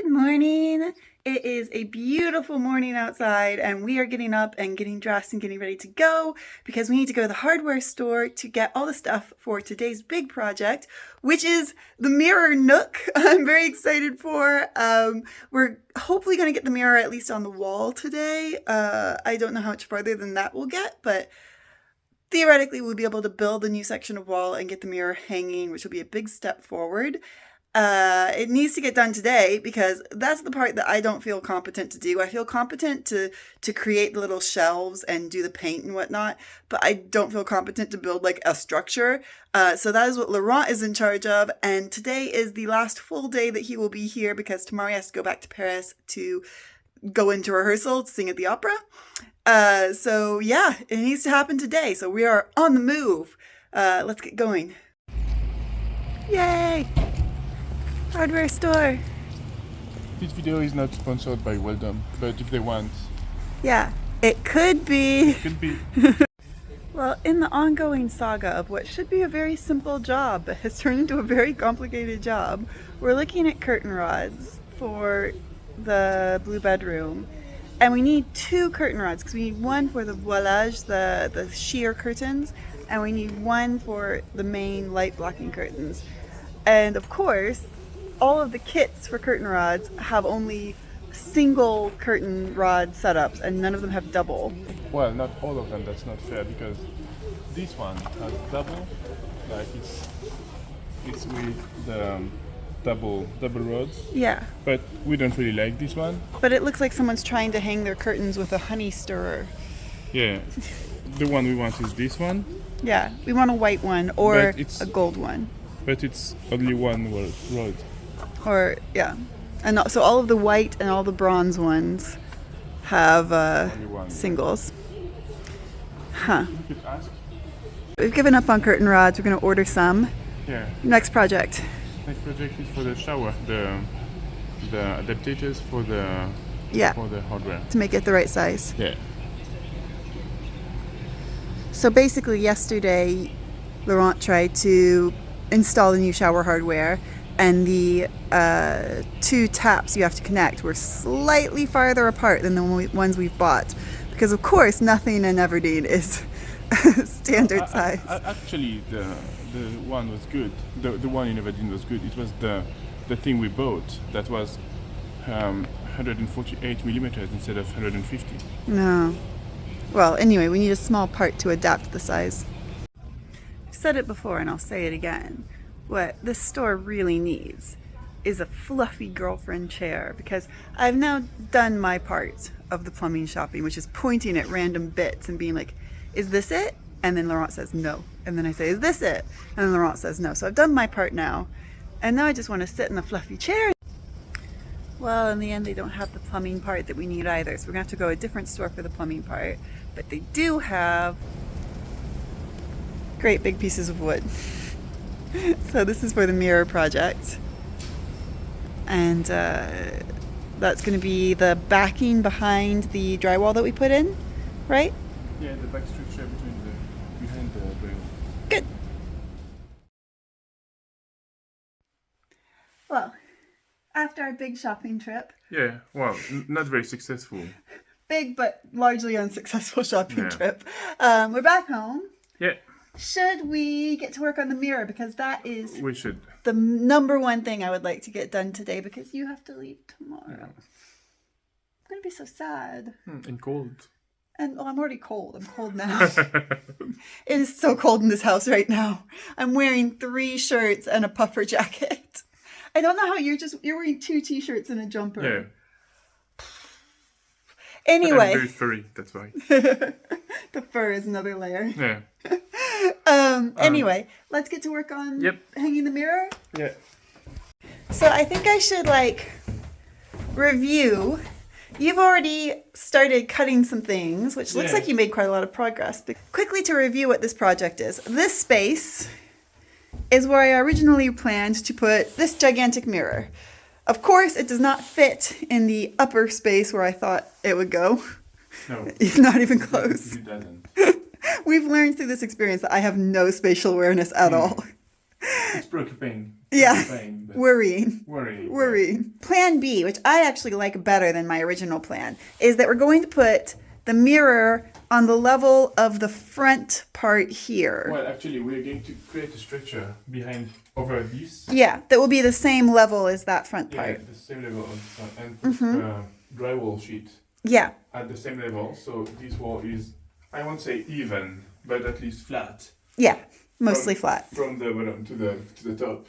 Good morning. It is a beautiful morning outside and we are getting up and getting dressed and getting ready to go because we need to go to the hardware store to get all the stuff for today's big project, which is the mirror nook. I'm very excited for. We're hopefully going to get the mirror at least on the wall today. I don't know how much farther than that we'll get, but theoretically we'll be able to build a new section of wall and get the mirror hanging, which will be a big step forward. It needs to get done today because that's the part that I don't feel competent to do. I feel competent to create the little shelves and do the paint and whatnot, but I don't feel competent to build like a structure. So that is what Laurent is in charge of. And today is the last full day that he will be here because tomorrow he has to go back to Paris to go into rehearsal to sing at the opera. So yeah, it needs to happen today. So we are on the move. Let's get going. Yay! Hardware store. This video is not sponsored by Weldon, but if they want. Yeah, it could be. It could be. Well, in the ongoing saga of what should be a very simple job but has turned into a very complicated job, we're looking at curtain rods for the blue bedroom. And we need two curtain rods because we need one for the voilage, the sheer curtains, and we need one for the main light blocking curtains. And of course, all of the kits for curtain rods have only single curtain rod setups and none of them have double. Well, not all of them, that's not fair because this one has double, like it's with the double rods. Yeah. But we don't really like this one. But it looks like someone's trying to hang their curtains with a honey stirrer. Yeah. The one we want is this one. Yeah, we want a white one or a gold one. But it's only one rod. Or, yeah. And so all of the white and all the bronze ones have singles. Huh. You could ask. We've given up on curtain rods. We're going to order some. Yeah. Next project. Next project is for the shower. The adaptators for the hardware. To make it the right size. Yeah. So basically yesterday, Laurent tried to install the new shower hardware and the two taps you have to connect were slightly farther apart than the ones we've bought because of course nothing in Everdeen is standard size. Actually the one was good. The one in Everdeen was good. It was the thing we bought that was 148 millimeters instead of 150. No. Well, anyway, we need a small part to adapt the size. I've said it before and I'll say it again. What this store really needs is a fluffy girlfriend chair because I've now done my part of the plumbing shopping, which is pointing at random bits and being like, is this it? And then Laurent says no. And then I say, is this it? And then Laurent says no. So I've done my part now. And now I just want to sit in the fluffy chair. Well, in the end, they don't have the plumbing part that we need either. So we're going to have to go to a different store for the plumbing part. But they do have great big pieces of wood. So this is for the mirror project. And that's going to be the backing behind the drywall that we put in, right? Yeah, the back structure behind the drywall. Good. Well, after our big shopping trip. Yeah, well, not very successful. Big but largely unsuccessful shopping trip. We're back home. Yeah. Should we get to work on the mirror? Because that is we should. The number one thing I would like to get done today because you have to leave tomorrow. Yeah. I'm going to be so sad. And cold. And I'm already cold. I'm cold now. It is so cold in this house right now. I'm wearing 3 shirts and a puffer jacket. I don't know how you're wearing 2 t-shirts and a jumper. Yeah. Anyway. I'm very furry, that's why. The fur is another layer. Yeah. Anyway, let's get to work on hanging the mirror. Yeah. So I think I should review. You've already started cutting some things, which looks like you made quite a lot of progress. But quickly to review what this project is. This space is where I originally planned to put this gigantic mirror. Of course, it does not fit in the upper space where I thought it would go. No. Not even close. It doesn't. We've learned through this experience that I have no spatial awareness at all. It's preoccupying Yeah. Pain, but Worrying. worrying. Worrying. Plan B, which I actually like better than my original plan, is that we're going to put the mirror on the level of the front part here. Well, actually, we're going to create a structure behind over this. Yeah, that will be the same level as that front Yeah, part. the same level on this one, and put drywall sheet Yeah, at the same level. So this wall is, I won't say even, but at least flat. yeah, mostly flat. From the bottom to the top,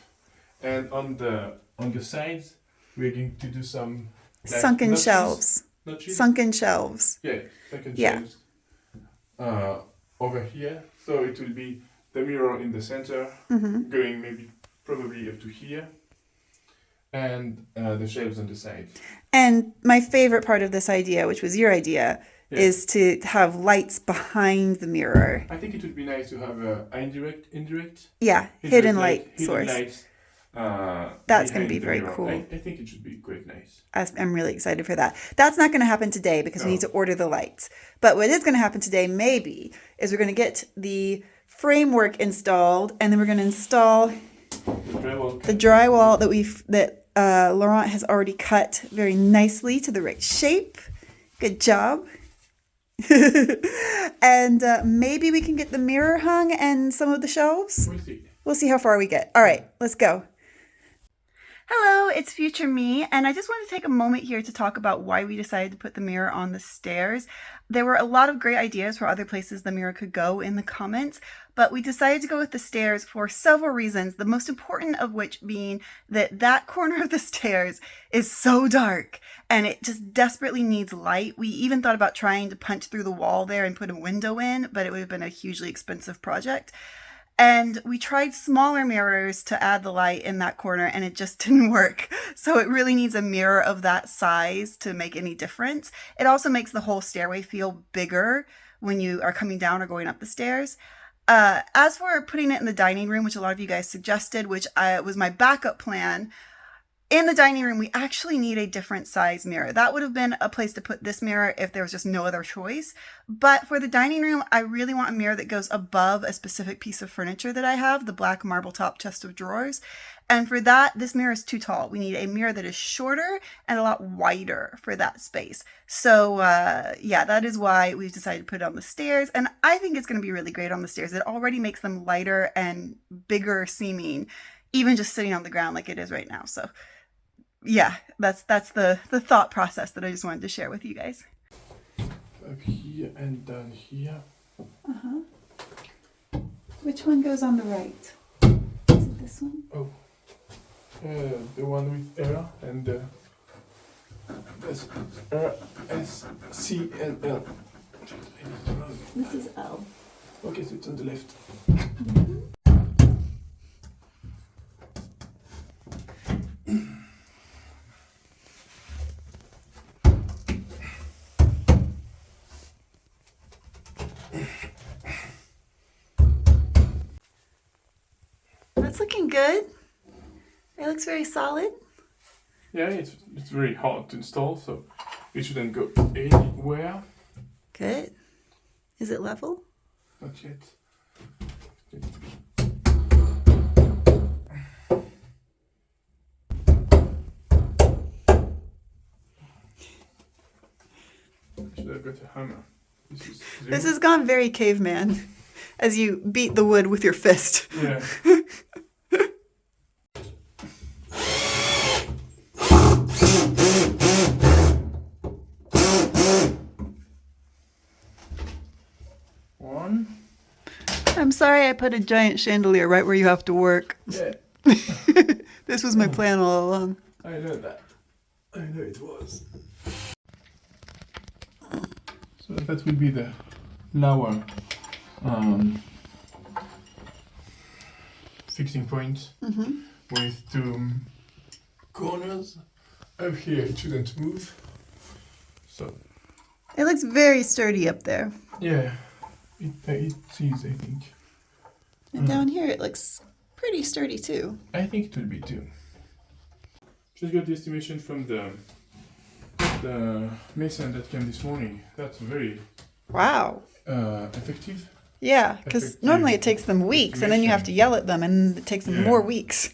and on the sides, we're going to do some like, Sunken notches. shelves. Notches? Sunken shelves. Yeah, sunken Yeah. shelves. Over here, so it will be the mirror in the center, going maybe probably up to here, and the shelves on the side. And my favorite part of this idea, which was your idea, Yeah. is to have lights behind the mirror. I think it would be nice to have a indirect Yeah, hidden light hidden source. lights, That's going to behind be the very mirror. cool. I think it should be quite nice. I'm really excited for that. That's not going to happen today because we No. need to order the lights. But what is going to happen today, maybe, is we're going to get the framework installed, and then we're going to install the drywall that Laurent has already cut very nicely to the right shape. Good job. And maybe we can get the mirror hung and some of the shelves. We'll see. We'll see how far we get. All right, let's go. Hello, it's future me, and I just wanted to take a moment here to talk about why we decided to put the mirror on the stairs. There were a lot of great ideas for other places the mirror could go in the comments, but we decided to go with the stairs for several reasons, the most important of which being that that corner of the stairs is so dark and it just desperately needs light. We even thought about trying to punch through the wall there and put a window in, but it would have been a hugely expensive project. And we tried smaller mirrors to add the light in that corner, and it just didn't work. So it really needs a mirror of that size to make any difference. It also makes the whole stairway feel bigger when you are coming down or going up the stairs. As for putting it in the dining room, which a lot of you guys suggested, which was my backup plan, in the dining room, we actually need a different size mirror. That would have been a place to put this mirror if there was just no other choice. But for the dining room, I really want a mirror that goes above a specific piece of furniture that I have, the black marble top chest of drawers. And for that, this mirror is too tall. We need a mirror that is shorter and a lot wider for that space. So yeah, that is why we've decided to put it on the stairs. And I think it's going to be really great on the stairs. It already makes them lighter and bigger seeming, even just sitting on the ground like it is right now. So yeah, that's the thought process that I just wanted to share with you guys. Up here and down here. Which one goes on the right? Is it this one? Oh, the one with R and R, S, C, and L. This is L. Okay, so it's on the left. That's looking good. It looks very solid. Yeah, it's very hard to install, so it shouldn't go anywhere. Good. Is it level? Not yet. Should have got a hammer. This has gone very caveman as you beat the wood with your fist. Yeah. One. I'm sorry I put a giant chandelier right where you have to work. Yeah. This was my plan all along. I know that. I know it was. So that will be the lower fixing point with two corners. Up here it shouldn't move. So It looks very sturdy up there. yeah, it is, I think. And down here it looks pretty sturdy too. I think it will be too. Just got the estimation from the mason that came this morning. That's very Wow. effective. Yeah, because Effective normally it takes them weeks and then you have to yell at them and it takes them Yeah. more weeks.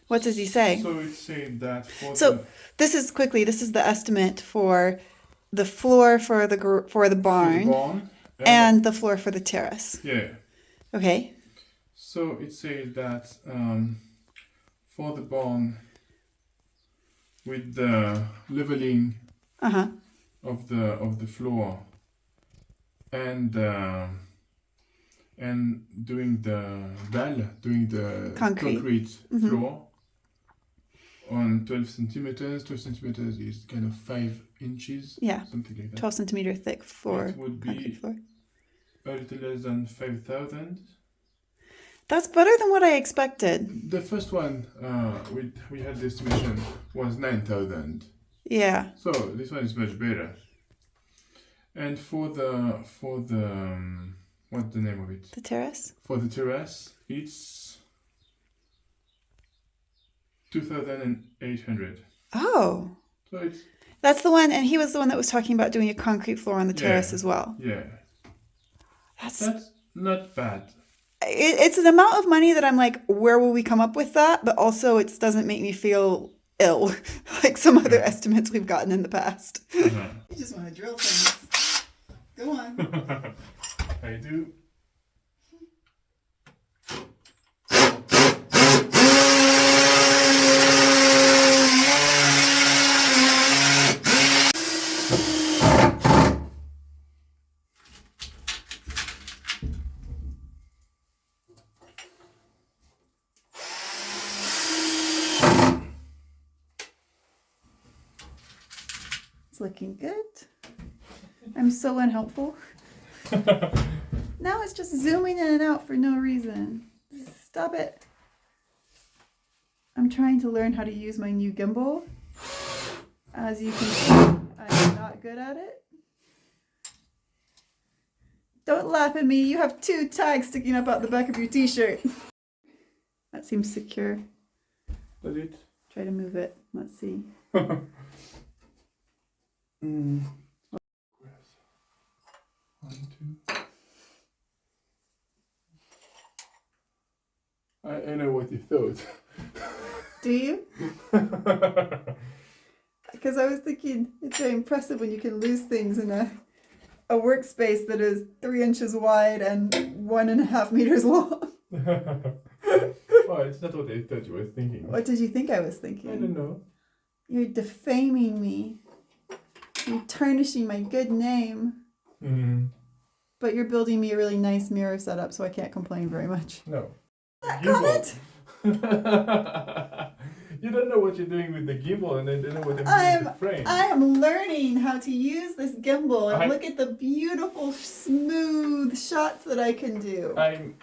What does he say? So it said that for So this is the estimate for the floor for the barn and the floor for the terrace. yeah. Okay. So it says that for the barn with the leveling of the floor and doing the concrete floor on 12 centimeters. 12 centimeters is kind of 5 inches. Yeah. Something like that. 12 centimeter thick floor. It would be floor. a little less than 5,000. That's better than what I expected. The first one we had the estimation was 9,000. Yeah. So this one is much better. And for the what's the name of it? The terrace? For the terrace, it's 2,800. Oh. So that's the one, and he was the one that was talking about doing a concrete floor on the terrace as well. Yeah. That's not bad. It's an amount of money that I'm like, where will we come up with that? But also it doesn't make me feel ill like some other estimates we've gotten in the past. You just want to drill things. Go on. I do. Looking good. I'm so unhelpful. Now it's just zooming in and out for no reason. Stop it. I'm trying to learn how to use my new gimbal. As you can see, I'm not good at it. Don't laugh at me. You have 2 tags sticking up out the back of your t-shirt. That seems secure. Does it? Try to move it. Let's see. 1, 2. I know what you thought. Do you? Because I was thinking it's very impressive when you can lose things in a workspace that is 3 inches wide and 1.5 meters long. Well, it's not what I thought you were thinking. What did you think I was thinking? I don't know. You're defaming me. You're tarnishing my good name. But you're building me a really nice mirror setup, so I can't complain very much. No. That comment? You don't know what you're doing with the gimbal, and I don't know what I'm doing with the frame. I am learning how to use this gimbal, and look at the beautiful, smooth shots that I can do. I'm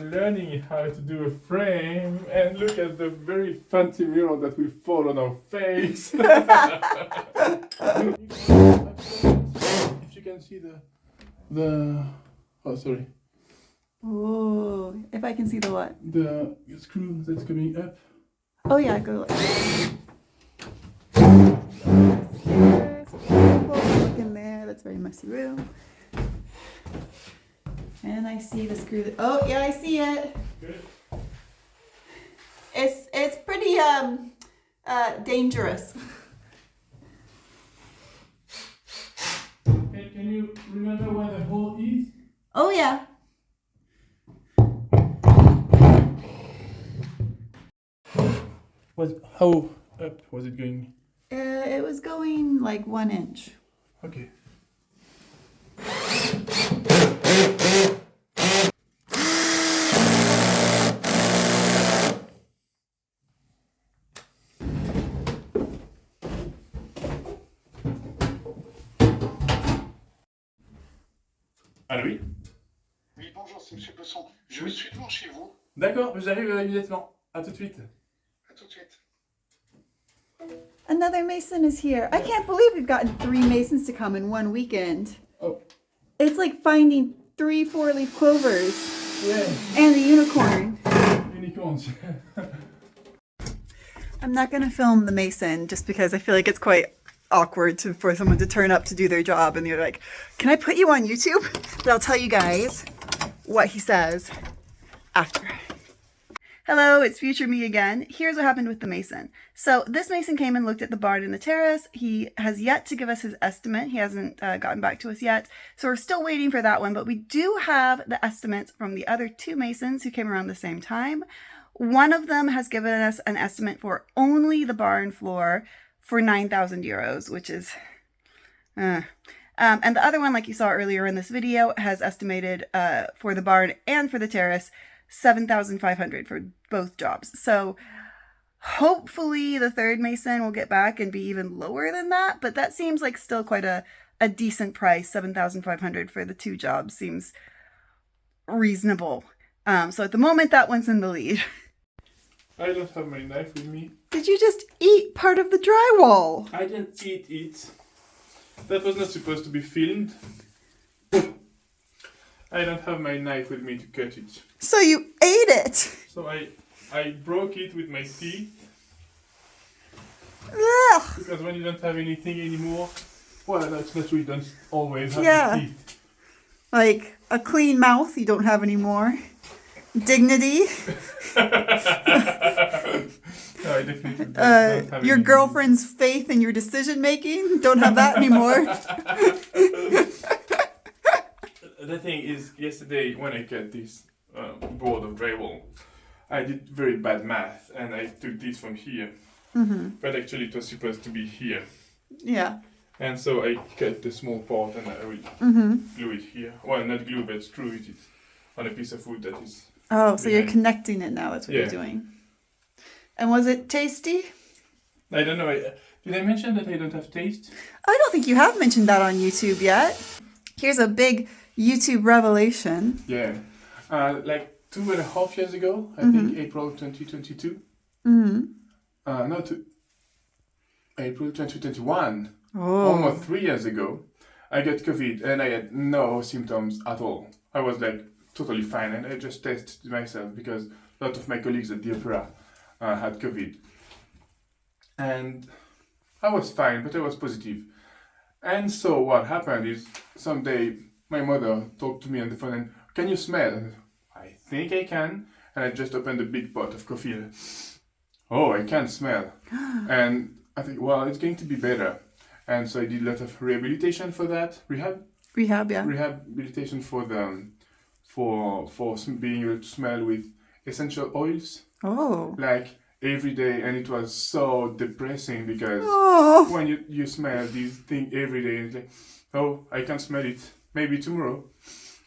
learning how to do a frame, and look at the very fancy mirror that will fall on our face. If you can see the oh, sorry. Oh, if I can see the what? The screw that's coming up. Oh yeah, go look. Look in there. That's a very messy room. And I see the screw. Oh yeah, I see it. Good. It's pretty dangerous. Okay, can you remember where the hole is? Oh yeah. How up was it going? It was going like 1 inch. Okay. Allô, oui? Oui, bonjour, c'est Monsieur Besson. Je suis devant chez vous. D'accord, j'arrive immédiatement. À tout de suite. À tout de suite. Another mason is here. I can't believe we've gotten 3 masons to come in 1 weekend. Oh. It's like finding 3 4-leaf clovers. Yeah. And a unicorn. Unicorns. I'm not going to film the mason just because I feel like it's quite awkward for someone to turn up to do their job and you're like, can I put you on YouTube? But I'll tell you guys what he says after. Hello, it's future me again. Here's what happened with the mason. So this mason came and looked at the barn and the terrace. He has yet to give us his estimate. He hasn't gotten back to us yet. So we're still waiting for that one, but we do have the estimates from the other two masons who came around the same time. One of them has given us an estimate for only the barn floor for 9,000 euros, which is... and the other one, like you saw earlier in this video, has estimated for the barn and for the terrace 7,500 for both jobs. So hopefully the third mason will get back and be even lower than that, but that seems like still quite a decent price. 7,500 for the two jobs seems reasonable. So at the moment, that one's in the lead. I don't have my knife with me. Did you just eat part of the drywall? I didn't eat it. That was not supposed to be filmed. I don't have my knife with me to cut it. So you ate it? So I broke it with my teeth. Ugh. Because when you don't have anything anymore, well, that's what we don't always have Yeah. teeth. Like a clean mouth you don't have anymore. Dignity. No, I definitely don't have Your any. girlfriend's faith in your decision making, don't have that anymore. The thing is, yesterday when I cut this board of drywall, I did very bad math and I took this from here. Mm-hmm. But actually it was supposed to be here. Yeah. And so I cut the small part and I will Mm-hmm. glue it here. Well, not glue, but screw it on a piece of wood that is... Oh, so you're behind. connecting it now. That's what you're Yeah. doing. And was it tasty? I don't know. Did I mention that I don't have taste? I don't think you have mentioned that on YouTube yet. Here's a big YouTube revelation. Yeah. Like 2.5 years ago, I think April 2022. Mm-hmm. No, April 2021. Oh. Almost 3 years ago, I got COVID and I had no symptoms at all. I was like totally fine and I just tested myself because a lot of my colleagues at the opera had COVID. And I was fine, but I was positive. And so what happened is someday my mother talked to me on the phone and, can you smell? I think I can. And I just opened a big pot of coffee. Oh, I can't smell. And I think, well, it's going to be better. And so I did a lot of rehabilitation for that. Rehab, yeah. Rehabilitation for the for being able to smell with essential oils. Oh. Like every day, and it was so depressing because when you smell these things every day, it's like, oh, I can't smell it. Maybe tomorrow,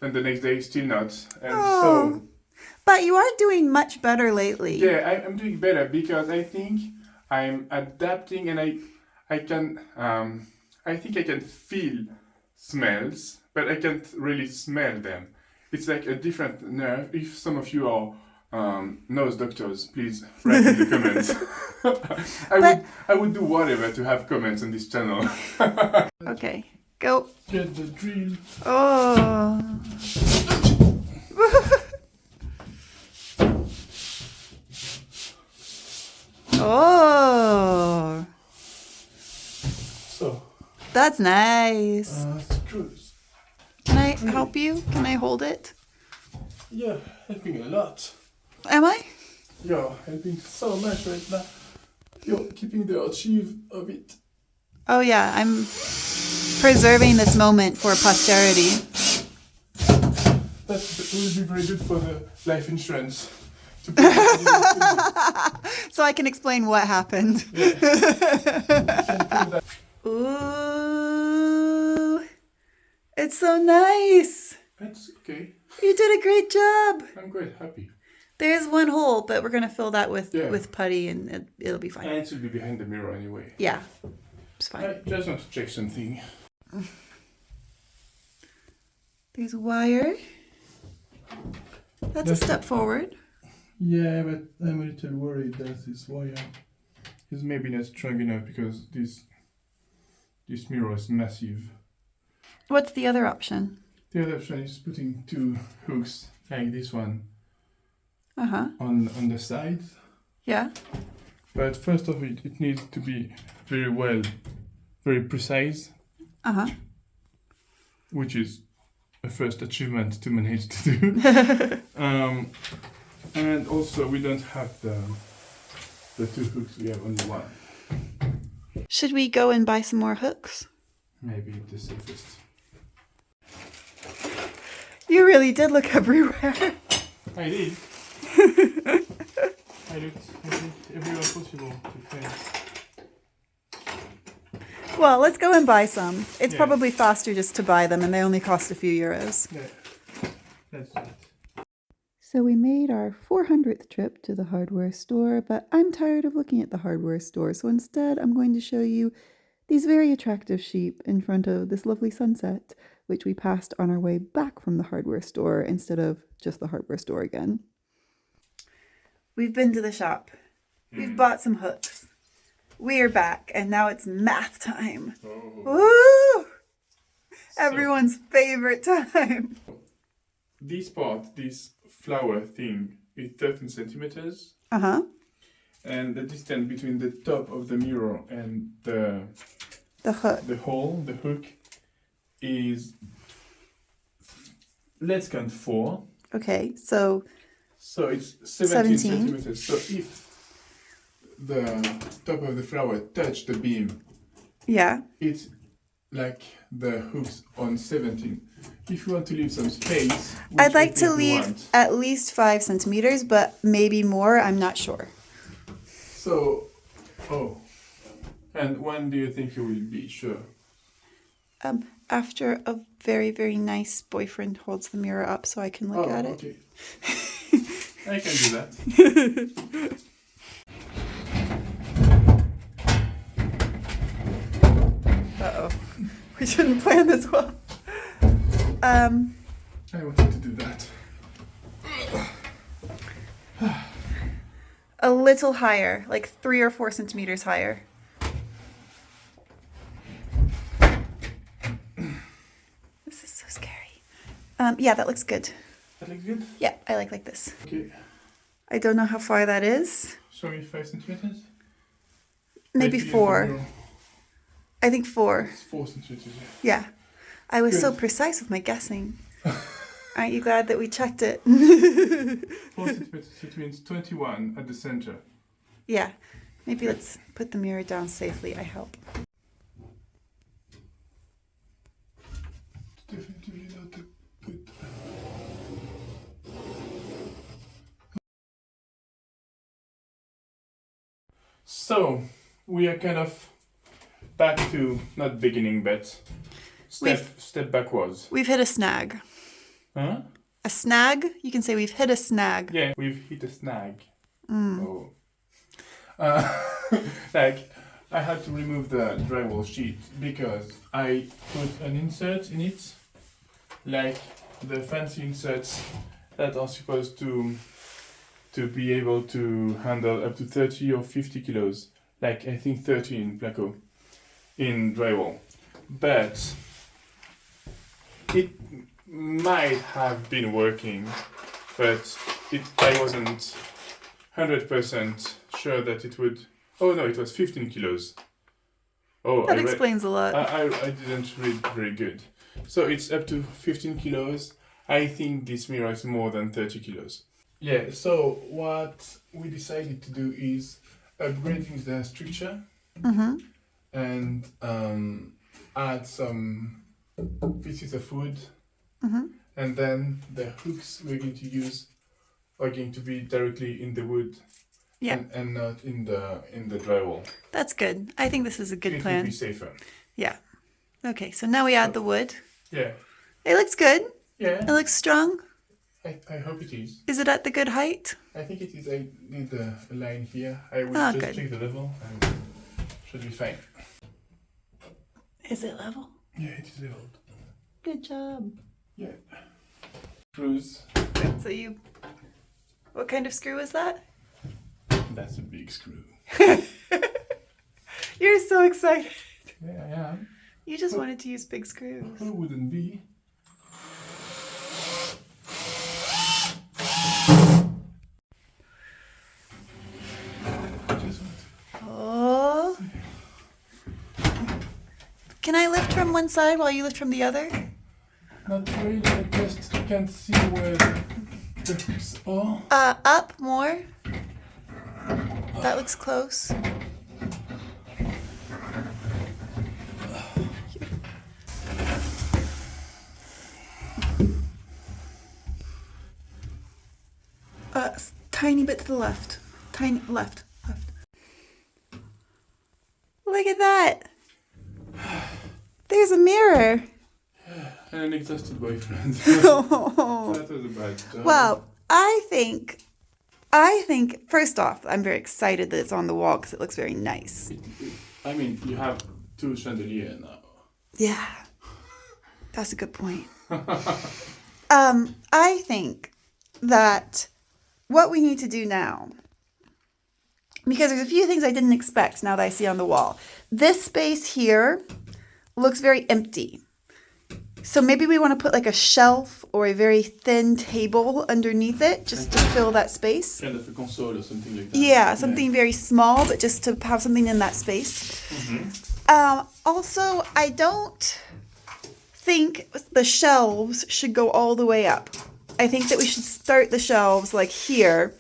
and the next day still not. And so. But you are doing much better lately. Yeah, I'm doing better because I think I'm adapting, and I can I think I can feel smells, but I can't really smell them. It's like a different nerve. If some of you are nose doctors, please write in the comments. I would do whatever to have comments on this channel. Okay, go. Get the drill. Oh. Oh. So. That's nice. Screws. Can I help you? Can I hold it? Yeah, helping a lot. Am I? You're helping so much right now. You're keeping the archive of it. Oh yeah, I'm preserving this moment for posterity. That will be very good for the life insurance. So I can explain what happened. Yeah. Ooh, it's so nice. That's okay. You did a great job. I'm quite happy. There's one hole, but we're gonna fill that with Yeah. putty, and it'll be fine. And it should be behind the mirror anyway. Yeah, it's fine. I just want to check something. There's a wire. That's a step forward. Yeah, but I'm a little worried that this wire is maybe not strong enough because this mirror is massive. What's the other option? The other option is putting two hooks like this one Uh-huh. on the sides. Yeah. But first of all, it needs to be very precise. Uh-huh. Which is a first achievement to manage to do. And also we don't have the two hooks, we have only one. Should we go and buy some more hooks? Maybe the safest. You really did look everywhere. I did. I looked everywhere possible to find. Well, let's go and buy some. It's Yeah. probably faster just to buy them, and they only cost a few euros. Yeah, that's it. So we made our 400th trip to the hardware store, but I'm tired of looking at the hardware store, so instead I'm going to show you these very attractive sheep in front of this lovely sunset, which we passed on our way back from the hardware store instead of just the hardware store again. We've been to the shop. We've bought some hooks. We're back, and now it's math time. Woo! Everyone's favorite time. This part, this flower thing, is 13 centimeters. Uh-huh. And the distance between the top of the mirror and the hook. the hole, the hook, is, let's count 4. Okay, so it's 17 17. centimeters. So if the top of the flower touch the beam, yeah. it's like the hooks on 17. If you want to leave some space, which I'd like I to think we leave want. at least 5 centimeters, but maybe more, I'm not sure. So, and when do you think you will be sure? After a very, very nice boyfriend holds the mirror up so I can look at it. Okay. I can do that. Uh-oh. We shouldn't plan this well. I wanted to do that. A little higher, like 3 or 4 centimeters higher. This is so scary. Yeah, that looks good. That looks good? Yeah, I like this. Okay. I don't know how far that is. Show me 5 centimeters? Maybe Maybe 4. I think 4. It's 4 centimeters, yeah. Yeah. I was so Good. precise with my guessing. Aren't you glad that we checked it? 4 centimeters, it means 21 at the center. Yeah. Maybe let's put the mirror down safely, I hope. Definitely not a good. So, we are kind of back to, not beginning, but step backwards. We've hit a snag. Huh? A snag? You can say we've hit a snag. Yeah, we've hit a snag. Oh. Like, I had to remove the drywall sheet because I put an insert in it, like the fancy inserts that are supposed to be able to handle up to 30 or 50 kilos, like I think 30 in Placo, in drywall. But it might have been working, but I wasn't 100% sure that it would. Oh no, it was 15 kilos. Oh, That explains a lot. I didn't read very good. So it's up to 15 kilos. I think this mirror is more than 30 kilos. Yeah, so what we decided to do is upgrading the structure and add some pieces of wood. And then the hooks we're going to use are going to be directly in the wood. Yeah. And not in the drywall. That's good. I think this is a good It plan. would be safer. Yeah. Okay, so now we add the wood. Yeah. It looks good. Yeah. It looks strong. I hope it is. Is it at the good height? I think it is. I need a line here. I will just good. check the level and should be fine. Is it level? Yeah, it is leveled. Good job. Yeah. Screws. So what kind of screw is that? That's a big screw. You're so excited. Yeah, I am. You just wanted to use big screws. Who wouldn't be? Just want Oh. Can I lift from one side while you lift from the other? Not really, I just can't see where Oh. Up more. That looks close. Tiny bit to the left. Tiny left. Look at that. There's a mirror. And an exhausted boyfriend. Oh. That was a bad job. Well, I think first off, I'm very excited that it's on the wall because it looks very nice. I mean, you have 2 chandeliers now. Yeah, that's a good point. I think that what we need to do now, because there's a few things I didn't expect now that I see on the wall. This space here looks very empty. So maybe we want to put like a shelf or a very thin table underneath it just to fill that space. Kind of a console or something like that. Yeah, something very small, but just to have something in that space. Also, I don't think the shelves should go all the way up. I think that we should start the shelves like here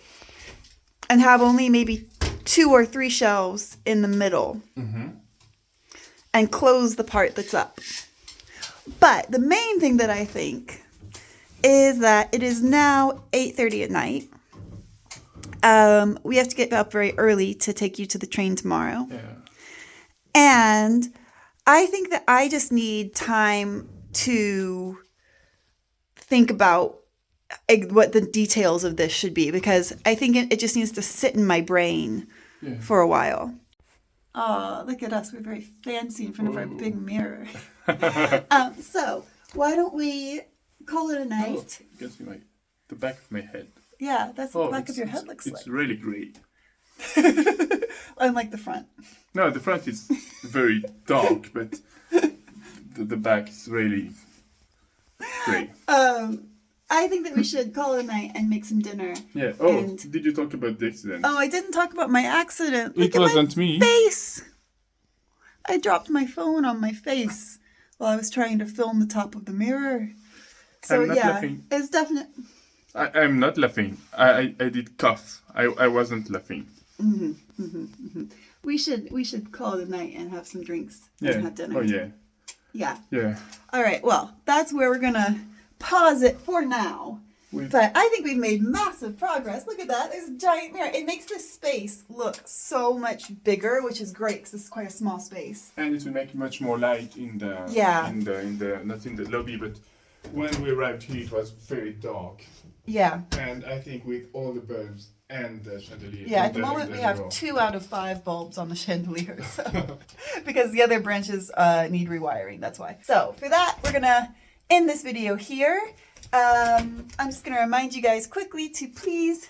and have only maybe 2 or 3 shelves in the middle and close the part that's up. But the main thing that I think is that it is now 8:30 at night. We have to get up very early to take you to the train tomorrow. Yeah. And I think that I just need time to think about what the details of this should be, because I think it just needs to sit in my brain for a while. Oh, look at us. We're very fancy in front of our big mirror. So why don't we call it a night? You can see the back of my head. Yeah, that's what the back of your head looks like. It's really great. Unlike the front. No, the front is very dark, but the back is really great. I think that we should call it a night and make some dinner. Yeah. Oh, did you talk about the accident? Oh, I didn't talk about my accident. It wasn't me. Face. I dropped my phone on my face while I was trying to film the top of the mirror. So I'm not laughing. It's definite. I'm not laughing. I did cough. I wasn't laughing. We should call it a night and have some drinks Yeah. and have dinner. Oh yeah. Yeah. Yeah. All right. Well, that's where we're gonna pause it for now. But I think we've made massive progress. Look at that. There's a giant mirror. It makes this space look so much bigger, which is great because this is quite a small space. And it will make much more light in the not in the lobby, but when we arrived here it was very dark. Yeah. And I think with all the bulbs and the chandelier. Yeah, at the moment we have 2 out of 5 bulbs on the chandelier, so because the other branches need rewiring, that's why. So for that, we're gonna end this video here. I'm just gonna remind you guys quickly to please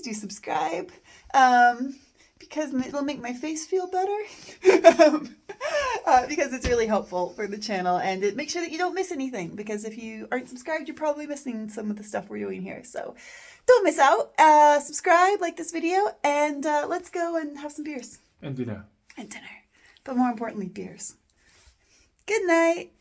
do subscribe, because it'll make my face feel better, because it's really helpful for the channel, and it makes sure that you don't miss anything, because if you aren't subscribed, you're probably missing some of the stuff we're doing here. So don't miss out. Subscribe, like this video, and let's go and have some beers. And dinner. And dinner. But more importantly, beers. Good night.